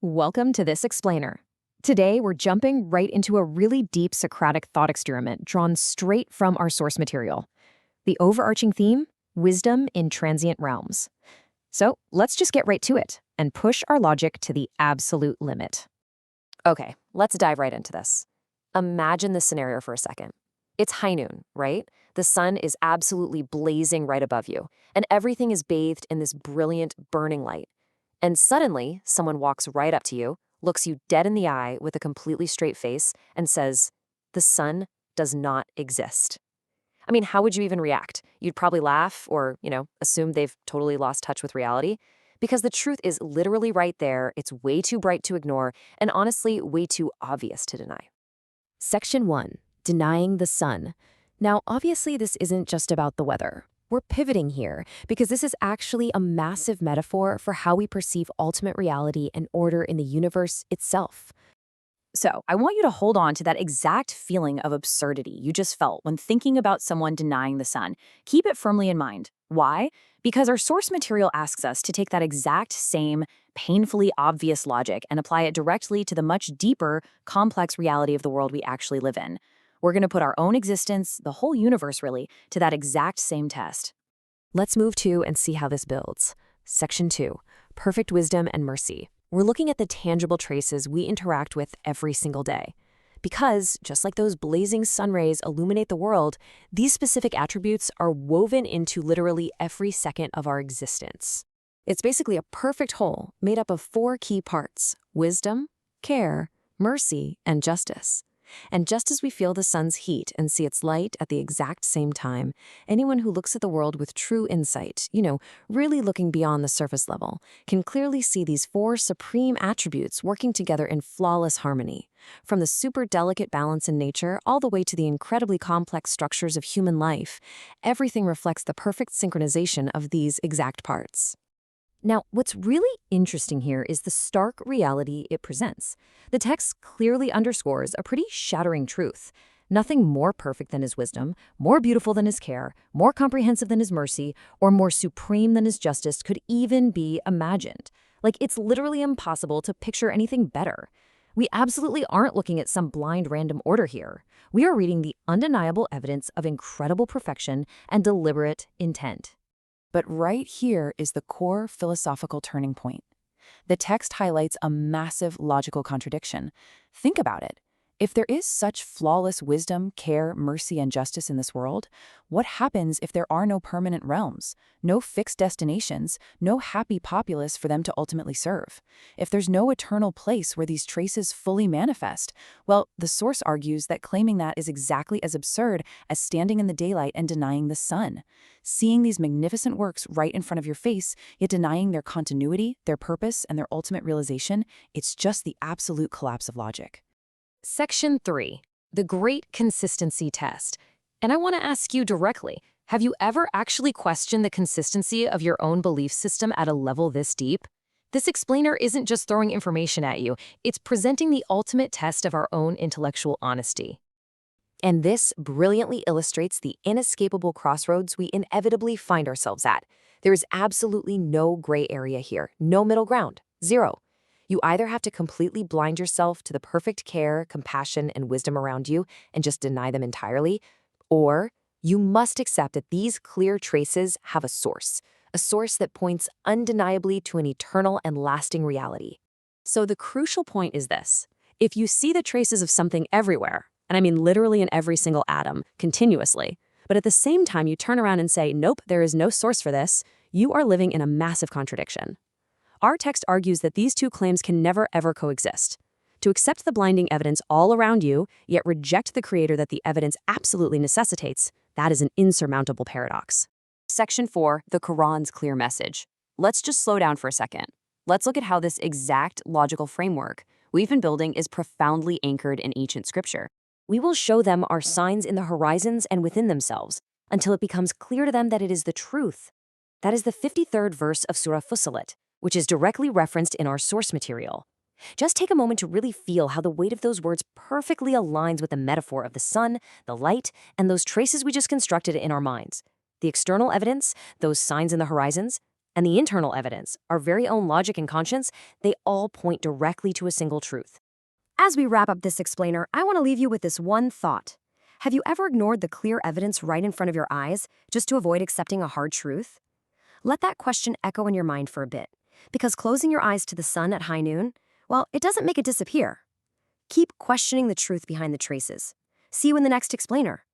Welcome to This Explainer. Today, we're jumping right into a really deep Socratic thought experiment drawn straight from our source material. The overarching theme, wisdom in transient realms. So let's just get right to it and push our logic to the absolute limit. Okay, let's dive right into this. Imagine this scenario for a second. It's high noon, right? The sun is absolutely blazing right above you, and everything is bathed in this brilliant, burning light. And suddenly, someone walks right up to you, looks you dead in the eye with a completely straight face, and says, "The sun does not exist." I mean, how would you even react? You'd probably laugh or, assume they've totally lost touch with reality. Because the truth is literally right there, it's way too bright to ignore, and honestly, way too obvious to deny. Section 1. Denying the sun. Now, obviously, this isn't just about the weather. We're pivoting here because this is actually a massive metaphor for how we perceive ultimate reality and order in the universe itself. So, I want you to hold on to that exact feeling of absurdity you just felt when thinking about someone denying the sun. Keep it firmly in mind. Why? Because our source material asks us to take that exact same painfully obvious logic and apply it directly to the much deeper, complex reality of the world we actually live in. We're going to put our own existence, the whole universe really, to that exact same test. Let's move to and see how this builds. Section 2. Perfect wisdom and mercy. We're looking at the tangible traces we interact with every single day. Because, just like those blazing sun rays illuminate the world, these specific attributes are woven into literally every second of our existence. It's basically a perfect whole made up of 4 key parts: wisdom, care, mercy, and justice. And just as we feel the sun's heat and see its light at the exact same time, anyone who looks at the world with true insight, really looking beyond the surface level, can clearly see these 4 supreme attributes working together in flawless harmony. From the super delicate balance in nature all the way to the incredibly complex structures of human life, everything reflects the perfect synchronization of these exact parts. Now, what's really interesting here is the stark reality it presents. The text clearly underscores a pretty shattering truth. Nothing more perfect than his wisdom, more beautiful than his care, more comprehensive than his mercy, or more supreme than his justice could even be imagined. Like, it's literally impossible to picture anything better. We absolutely aren't looking at some blind random order here. We are reading the undeniable evidence of incredible perfection and deliberate intent. But right here is the core philosophical turning point. The text highlights a massive logical contradiction. Think about it. If there is such flawless wisdom, care, mercy, and justice in this world, what happens if there are no permanent realms, no fixed destinations, no happy populace for them to ultimately serve? If there's no eternal place where these traces fully manifest, well, the source argues that claiming that is exactly as absurd as standing in the daylight and denying the sun. Seeing these magnificent works right in front of your face, yet denying their continuity, their purpose, and their ultimate realization, it's just the absolute collapse of logic. Section 3. The Great Consistency Test. And I want to ask you directly, have you ever actually questioned the consistency of your own belief system at a level this deep? This explainer isn't just throwing information at you, it's presenting the ultimate test of our own intellectual honesty. And this brilliantly illustrates the inescapable crossroads we inevitably find ourselves at. There is absolutely no gray area here, no middle ground, zero. You either have to completely blind yourself to the perfect care, compassion, and wisdom around you and just deny them entirely, or you must accept that these clear traces have a source that points undeniably to an eternal and lasting reality. So the crucial point is this: if you see the traces of something everywhere, and I mean literally in every single atom, continuously, but at the same time you turn around and say, nope, there is no source for this, you are living in a massive contradiction. Our text argues that these two claims can never ever coexist. To accept the blinding evidence all around you, yet reject the creator that the evidence absolutely necessitates, that is an insurmountable paradox. Section 4, the Quran's clear message. Let's just slow down for a second. Let's look at how this exact logical framework we've been building is profoundly anchored in ancient scripture. We will show them our signs in the horizons and within themselves, until it becomes clear to them that it is the truth. That is the 53rd verse of Surah Fussilat, which is directly referenced in our source material. Just take a moment to really feel how the weight of those words perfectly aligns with the metaphor of the sun, the light, and those traces we just constructed in our minds. The external evidence, those signs in the horizons, and the internal evidence, our very own logic and conscience, they all point directly to a single truth. As we wrap up this explainer, I want to leave you with this one thought. Have you ever ignored the clear evidence right in front of your eyes just to avoid accepting a hard truth? Let that question echo in your mind for a bit, because closing your eyes to the sun at high noon, well, it doesn't make it disappear. Keep questioning the truth behind the traces. See you in the next explainer.